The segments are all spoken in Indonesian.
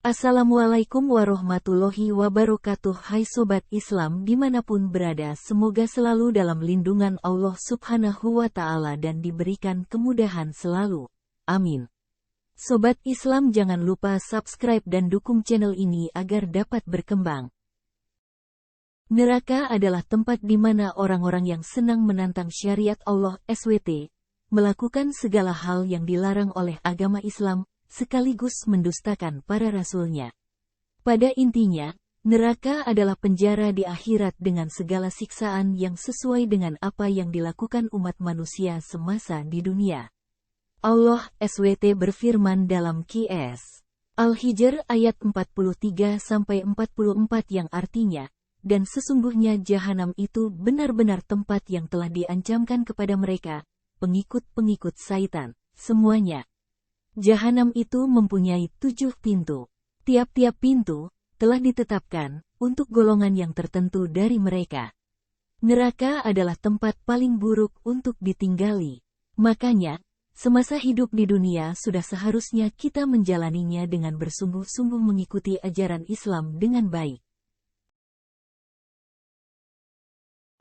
Assalamualaikum warahmatullahi wabarakatuh. Hai Sobat Islam dimanapun berada, semoga selalu dalam lindungan Allah Subhanahu wa Ta'ala dan diberikan kemudahan selalu. Amin. Sobat Islam, jangan lupa subscribe dan dukung channel ini agar dapat berkembang. Neraka adalah tempat di mana orang-orang yang senang menantang syariat Allah SWT, melakukan segala hal yang dilarang oleh agama Islam, sekaligus mendustakan para rasulnya. Pada intinya, neraka adalah penjara di akhirat dengan segala siksaan yang sesuai dengan apa yang dilakukan umat manusia semasa di dunia. Allah SWT berfirman dalam QS Al-Hijr ayat 43-44 yang artinya, dan sesungguhnya jahanam itu benar-benar tempat yang telah diancamkan kepada mereka, pengikut-pengikut Saitan, semuanya. Jahanam itu mempunyai 7 pintu. Tiap-tiap pintu telah ditetapkan untuk golongan yang tertentu dari mereka. Neraka adalah tempat paling buruk untuk ditinggali. Makanya, semasa hidup di dunia sudah seharusnya kita menjalaninya dengan bersungguh-sungguh mengikuti ajaran Islam dengan baik.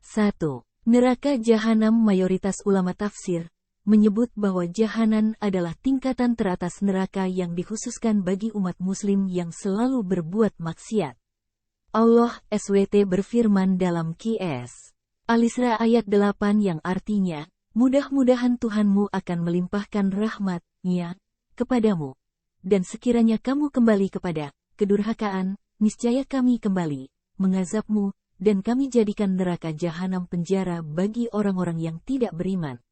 1. Neraka jahanam. Mayoritas ulama tafsir menyebut bahwa jahanam adalah tingkatan teratas neraka yang dikhususkan bagi umat muslim yang selalu berbuat maksiat. Allah SWT berfirman dalam QS Al-Isra ayat 8 yang artinya, mudah-mudahan Tuhanmu akan melimpahkan rahmat-Nya kepadamu. Dan sekiranya kamu kembali kepada kedurhakaan, niscaya kami kembali mengazabmu, dan kami jadikan neraka jahanam penjara bagi orang-orang yang tidak beriman.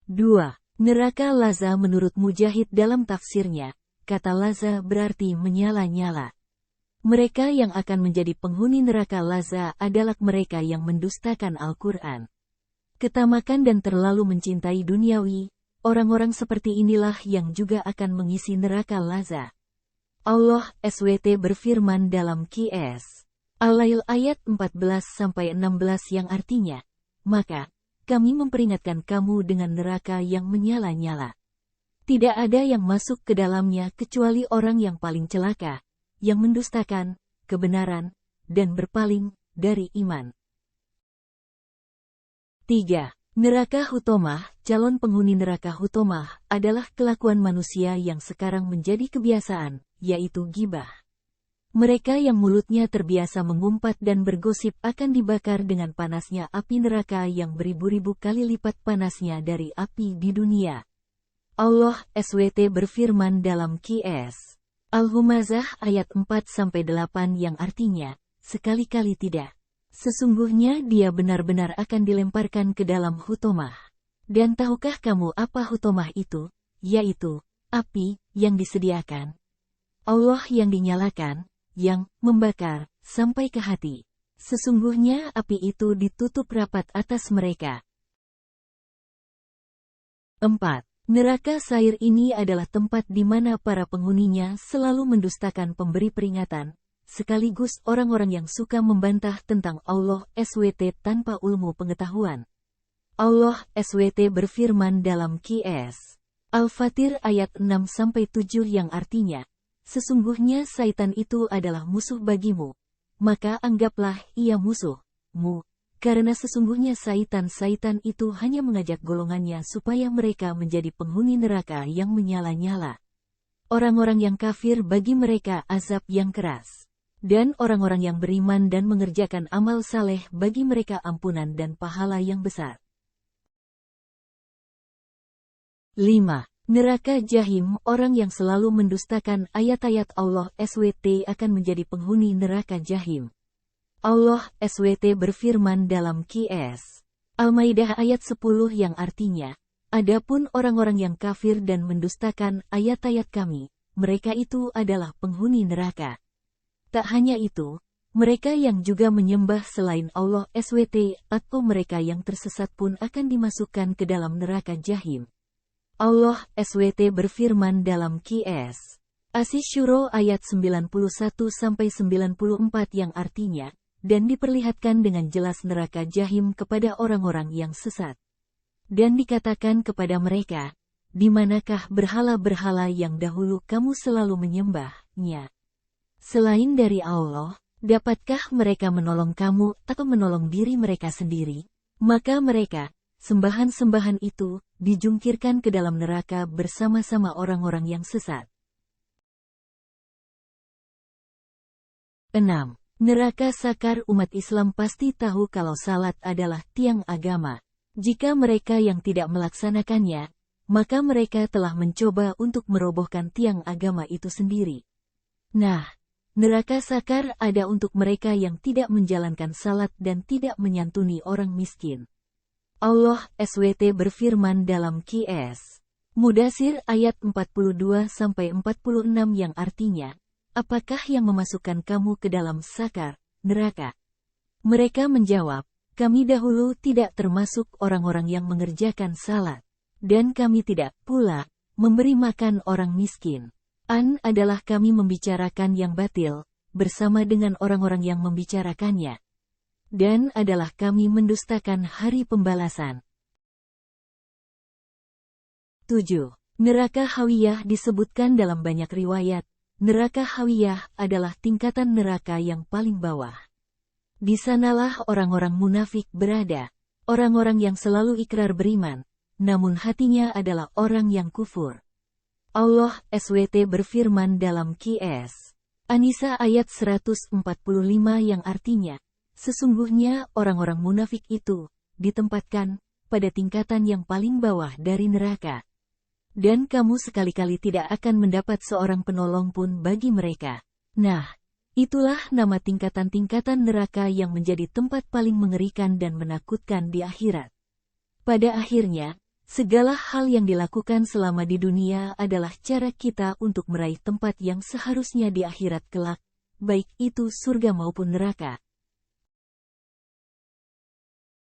2. Neraka Laza. Menurut Mujahid dalam tafsirnya, kata Laza berarti menyala-nyala. Mereka yang akan menjadi penghuni neraka Laza adalah mereka yang mendustakan Al-Quran, ketamakan dan terlalu mencintai duniawi. Orang-orang seperti inilah yang juga akan mengisi neraka Laza. Allah SWT berfirman dalam QS Al-Lail ayat 14-16 yang artinya, maka kami memperingatkan kamu dengan neraka yang menyala-nyala. Tidak ada yang masuk ke dalamnya kecuali orang yang paling celaka, yang mendustakan kebenaran dan berpaling dari iman. 3. Neraka Hutomah. Calon penghuni neraka Hutomah adalah kelakuan manusia yang sekarang menjadi kebiasaan, yaitu ghibah. Mereka yang mulutnya terbiasa mengumpat dan bergosip akan dibakar dengan panasnya api neraka yang beribu-ribu kali lipat panasnya dari api di dunia. Allah SWT berfirman dalam QS Al-Humazah ayat 4-8 yang artinya, sekali-kali tidak. Sesungguhnya dia benar-benar akan dilemparkan ke dalam Hutomah. Dan tahukah kamu apa Hutomah itu? Yaitu api yang disediakan Allah yang dinyalakan, yang membakar sampai ke hati. Sesungguhnya api itu ditutup rapat atas mereka. 4. Neraka Sair. Ini adalah tempat di mana para penghuninya selalu mendustakan pemberi peringatan, sekaligus orang-orang yang suka membantah tentang Allah SWT tanpa ilmu pengetahuan. Allah SWT berfirman dalam QS Al-Fatir ayat 6-7 yang artinya, sesungguhnya Saitan itu adalah musuh bagimu, maka anggaplah ia musuhmu, karena sesungguhnya Saitan itu hanya mengajak golongannya supaya mereka menjadi penghuni neraka yang menyala-nyala. Orang-orang yang kafir bagi mereka azab yang keras, dan orang-orang yang beriman dan mengerjakan amal saleh bagi mereka ampunan dan pahala yang besar. 5. Neraka Jahim. Orang yang selalu mendustakan ayat-ayat Allah SWT akan menjadi penghuni neraka Jahim. Allah SWT berfirman dalam QS Al-Maidah ayat 10 yang artinya, adapun orang-orang yang kafir dan mendustakan ayat-ayat kami, mereka itu adalah penghuni neraka. Tak hanya itu, mereka yang juga menyembah selain Allah SWT atau mereka yang tersesat pun akan dimasukkan ke dalam neraka Jahim. Allah SWT berfirman dalam QS Asy-Syura ayat 91-94 yang artinya, dan diperlihatkan dengan jelas neraka Jahim kepada orang-orang yang sesat. Dan dikatakan kepada mereka, di manakah berhala-berhala yang dahulu kamu selalu menyembahnya? Selain dari Allah, dapatkah mereka menolong kamu atau menolong diri mereka sendiri? Maka mereka, sembahan-sembahan itu, dijungkirkan ke dalam neraka bersama-sama orang-orang yang sesat. 6. Neraka sakar. Umat Islam pasti tahu kalau salat adalah tiang agama. Jika mereka yang tidak melaksanakannya, maka mereka telah mencoba untuk merobohkan tiang agama itu sendiri. Nah, neraka sakar ada untuk mereka yang tidak menjalankan salat dan tidak menyantuni orang miskin. Allah SWT berfirman dalam Qs. Mudasir ayat 42-46 yang artinya, apakah yang memasukkan kamu ke dalam sakar, neraka? Mereka menjawab, kami dahulu tidak termasuk orang-orang yang mengerjakan salat. Dan kami tidak pula memberi makan orang miskin. Adalah kami membicarakan yang batil, bersama dengan orang-orang yang membicarakannya. Dan adalah kami mendustakan hari pembalasan. 7. Neraka Hawiyah disebutkan dalam banyak riwayat. Neraka Hawiyah adalah tingkatan neraka yang paling bawah. Di sanalah orang-orang munafik berada, orang-orang yang selalu ikrar beriman, namun hatinya adalah orang yang kufur. Allah SWT berfirman dalam Qs. An-Nisa ayat 145 yang artinya, sesungguhnya orang-orang munafik itu ditempatkan pada tingkatan yang paling bawah dari neraka. Dan kamu sekali-kali tidak akan mendapat seorang penolong pun bagi mereka. Nah, itulah nama tingkatan-tingkatan neraka yang menjadi tempat paling mengerikan dan menakutkan di akhirat. Pada akhirnya, segala hal yang dilakukan selama di dunia adalah cara kita untuk meraih tempat yang seharusnya di akhirat kelak, baik itu surga maupun neraka.